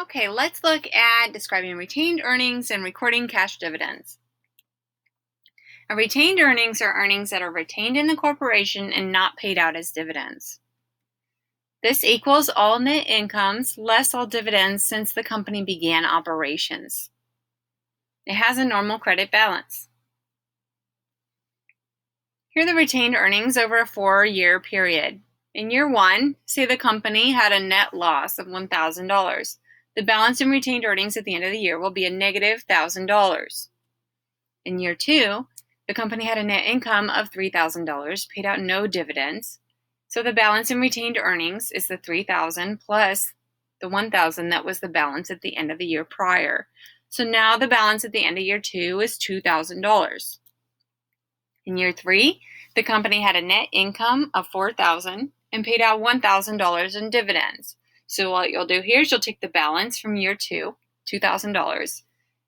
Okay, let's look at describing retained earnings and recording cash dividends. Retained earnings are earnings that are retained in the corporation and not paid out as dividends. This equals all net incomes less all dividends since the company began operations. It has a normal credit balance. Here are the retained earnings over a 4-year period. In year 1, say the company had a net loss of $1,000. The balance in retained earnings at the end of the year will be a negative $1,000. In year 2, the company had a net income of $3,000, paid out no dividends. So the balance in retained earnings is the $3,000 plus the $1,000 that was the balance at the end of the year prior. So now the balance at the end of year 2 is $2,000. In year 3, the company had a net income of $4,000 and paid out $1,000 in dividends. So what you'll do here is you'll take the balance from year 2, $2,000,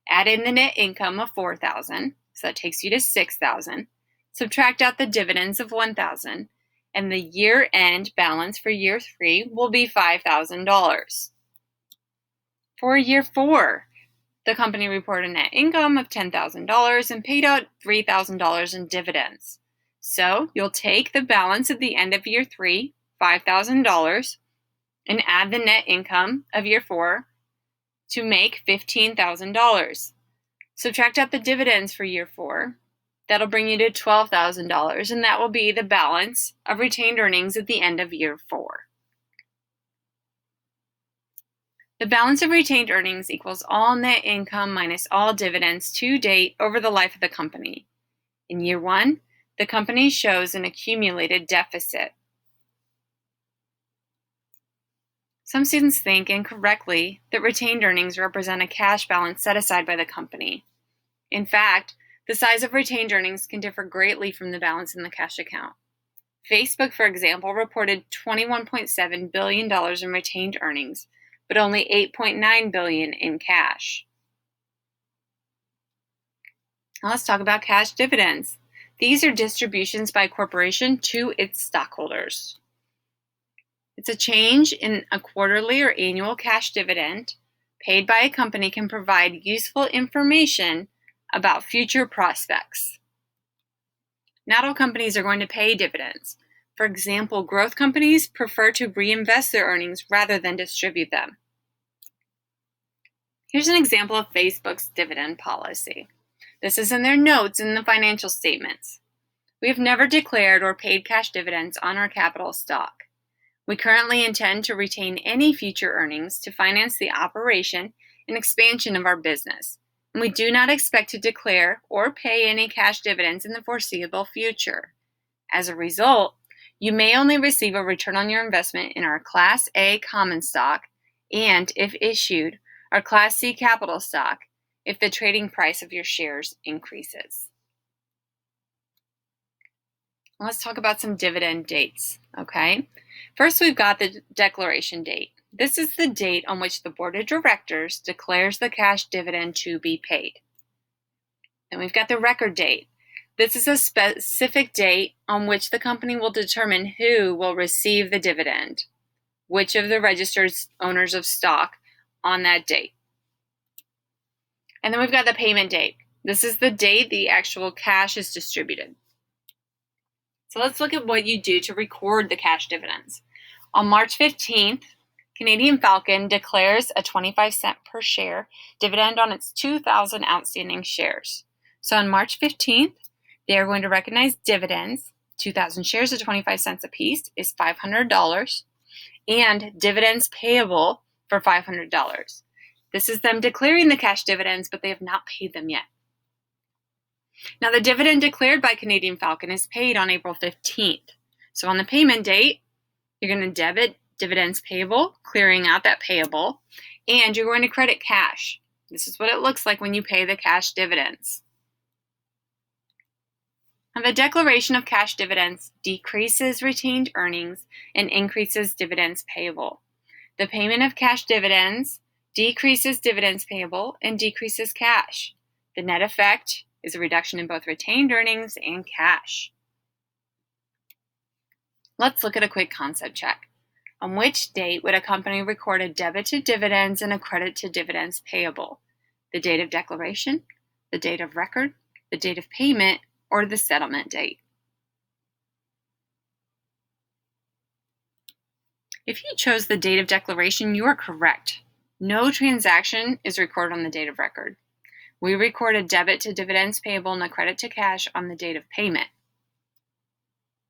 add in the net income of $4,000, so that takes you to $6,000, subtract out the dividends of $1,000, and the year-end balance for year 3 will be $5,000. For year 4, the company reported a net income of $10,000 and paid out $3,000 in dividends. So you'll take the balance at the end of year 3, $5,000, and add the net income of year 4 to make $15,000. Subtract out the dividends for year 4. That'll bring you to $12,000, and that will be the balance of retained earnings at the end of year 4. The balance of retained earnings equals all net income minus all dividends to date over the life of the company. In year 1, the company shows an accumulated deficit. Some students think incorrectly that retained earnings represent a cash balance set aside by the company. In fact, the size of retained earnings can differ greatly from the balance in the cash account. Facebook, for example, reported $21.7 billion in retained earnings, but only $8.9 billion in cash. Now let's talk about cash dividends. These are distributions by a corporation to its stockholders. It's a change in a quarterly or annual cash dividend paid by a company can provide useful information about future prospects. Not all companies are going to pay dividends. For example, growth companies prefer to reinvest their earnings rather than distribute them. Here's an example of Facebook's dividend policy. This is in their notes in the financial statements. We have never declared or paid cash dividends on our capital stock. We currently intend to retain any future earnings to finance the operation and expansion of our business, and we do not expect to declare or pay any cash dividends in the foreseeable future. As a result, you may only receive a return on your investment in our Class A common stock and, if issued, our Class C capital stock if the trading price of your shares increases. Let's talk about some dividend dates, okay? First, we've got the declaration date. This is the date on which the board of directors declares the cash dividend to be paid. Then we've got the record date. This is a specific date on which the company will determine who will receive the dividend, which of the registered owners of stock on that date. And then we've got the payment date. This is the date the actual cash is distributed. So let's look at what you do to record the cash dividends. On March 15th, Canadian Falcon declares a 25-cent per share dividend on its 2,000 outstanding shares. So on March 15th, they are going to recognize dividends. 2,000 shares at 25 cents apiece is $500, and dividends payable for $500. This is them declaring the cash dividends, but they have not paid them yet. Now, the dividend declared by Canadian Falcon is paid on April 15th. So on the payment date, you're going to debit dividends payable, clearing out that payable, and you're going to credit cash. This is what it looks like when you pay the cash dividends. Now, the declaration of cash dividends decreases retained earnings and increases dividends payable. The payment of cash dividends decreases dividends payable and decreases cash. The net effect is a reduction in both retained earnings and cash. Let's look at a quick concept check. On which date would a company record a debit to dividends and a credit to dividends payable? The date of declaration, the date of record, the date of payment, or the settlement date? If you chose the date of declaration, you are correct. No transaction is recorded on the date of record. We record a debit to dividends payable and a credit to cash on the date of payment.